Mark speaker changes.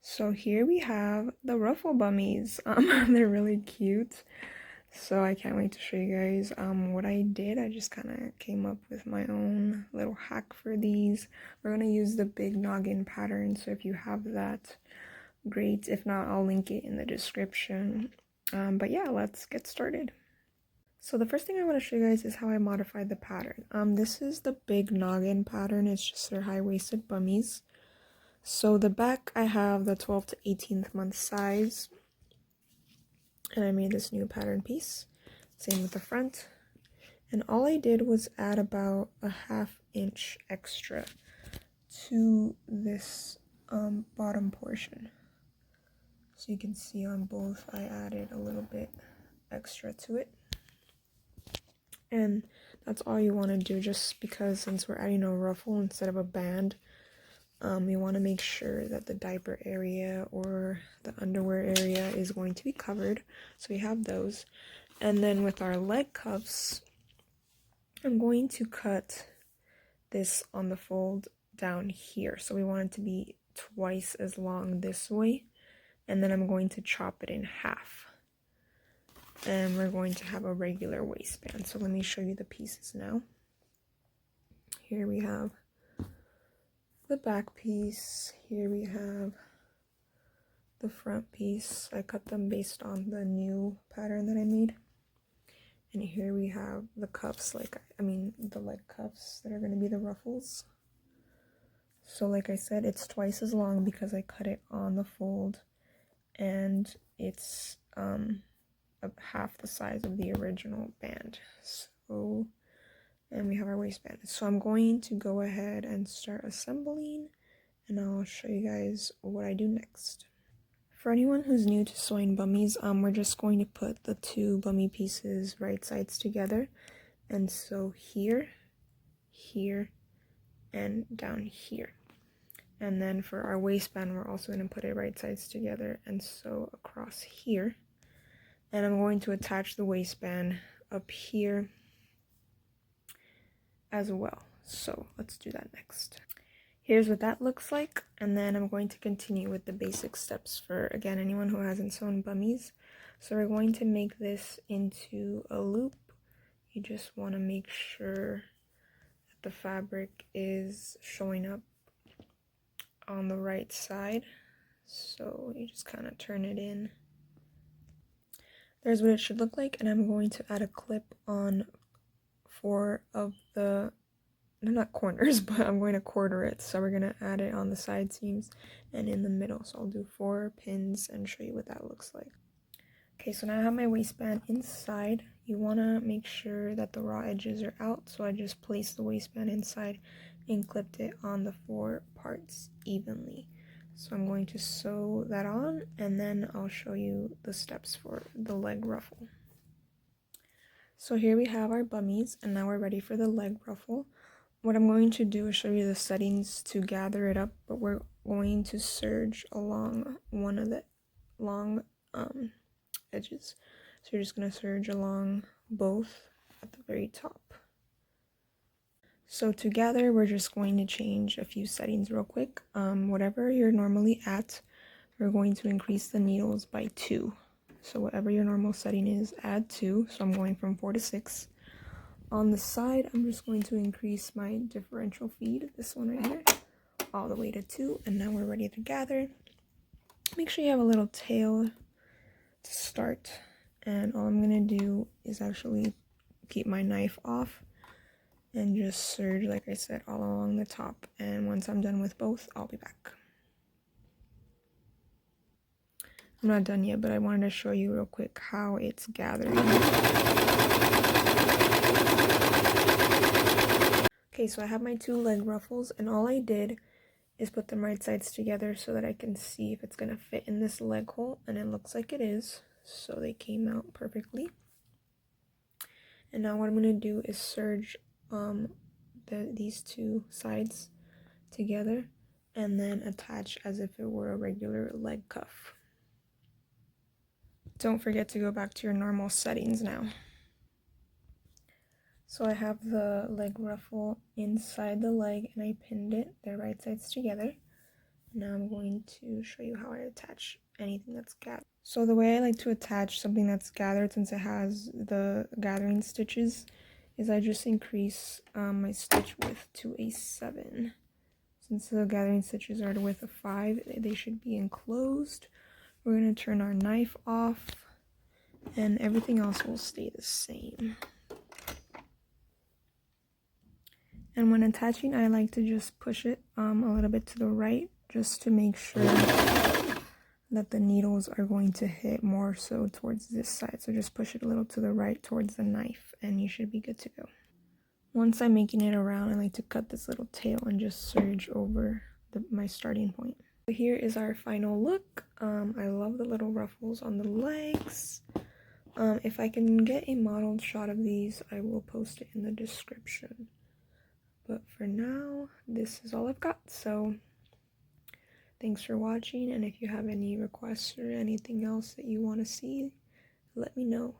Speaker 1: So here we have the ruffle bummies. They're really cute. So I can't wait to show you guys what I did. I just kind of came up with my own little hack for these. We're gonna use the big noggin pattern, so if you have that, great. If not, I'll link it in the description. But yeah, let's get started. So the first thing I want to show you guys is how I modified the pattern. This is the big noggin pattern. It's just their high-waisted bummies. So the back, I have the 12th to 18th month size, and I made this new pattern piece. Same with the front, and all I did was add about a ½ inch extra to this bottom portion. So you can see on both I added a little bit extra to it, and that's all you want to do, just because since we're adding a ruffle instead of a band, you want to make sure that the diaper area or the underwear area is going to be covered. So we have those. And then with our leg cuffs, I'm going to cut this on the fold down here. So we want it to be twice as long this way. And then I'm going to chop it in half. And we're going to have a regular waistband. So let me show you the pieces now. Here we have the back piece. Here we have the front piece. I cut them based on the new pattern that I made. And here we have the cuffs, the leg cuffs that are going to be the ruffles. So like I said, it's twice as long because I cut it on the fold, and it's half the size of the original band. So, and we have our waistband. So I'm going to go ahead and start assembling, and I'll show you guys what I do next. For anyone who's new to sewing bummies, we're just going to put the two bummy pieces right sides together, and sew here, here, and down here. And then for our waistband, we're also going to put it right sides together and sew across here. And I'm going to attach the waistband up here as well. So let's do that next. Here's what that looks like, and then I'm going to continue with the basic steps for, again, anyone who hasn't sewn bummies. So we're going to make this into a loop. You just want to make sure that the fabric is showing up on the right side. So you just kind of turn it in. There's what it should look like, and I'm going to add a clip on 4 of the, they're not corners, but I'm going to quarter it. So we're going to add it on the side seams and in the middle. So I'll do 4 pins and show you what that looks like. Okay, so now I have my waistband inside. You want to make sure that the raw edges are out. So I just placed the waistband inside and clipped it on the 4 parts evenly. So I'm going to sew that on, and then I'll show you the steps for the leg ruffle. So here we have our bummies, and now we're ready for the leg ruffle. What I'm going to do is show you the settings to gather it up, but we're going to serge along one of the long edges. So you're just going to serge along both at the very top. So to gather, we're just going to change a few settings real quick. Whatever you're normally at, we're going to increase the needles by 2. So whatever your normal setting is, add 2. So I'm going from 4 to 6. On the side, I'm just going to increase my differential feed, this one right here, all the way to 2. And now we're ready to gather. Make sure you have a little tail to start. And all I'm going to do is actually keep my knife off and just serge, like I said, all along the top. And once I'm done with both, I'll be back. I'm not done yet, but I wanted to show you real quick how it's gathering. Okay, so I have my 2 leg ruffles, and all I did is put them right sides together so that I can see if it's going to fit in this leg hole, and it looks like it is. So they came out perfectly. And now what I'm going to do is serge these 2 sides together and then attach as if it were a regular leg cuff. Don't forget to go back to your normal settings now. So I have the leg ruffle inside the leg, and I pinned it, they're right sides together. Now I'm going to show you how I attach anything that's gathered. So the way I like to attach something that's gathered, since it has the gathering stitches, is I just increase my stitch width to a 7. Since the gathering stitches are the width of 5, they should be enclosed. We're going to turn our knife off, and everything else will stay the same. And when attaching, I like to just push it a little bit to the right, just to make sure that the needles are going to hit more so towards this side. So just push it a little to the right towards the knife, and you should be good to go. Once I'm making it around, I like to cut this little tail and just serge over my starting point. So here is our final look. I love the little ruffles on the legs. If I can get a modeled shot of these, I will post it in the description. But for now, this is all I've got. So thanks for watching, and if you have any requests or anything else that you want to see, let me know.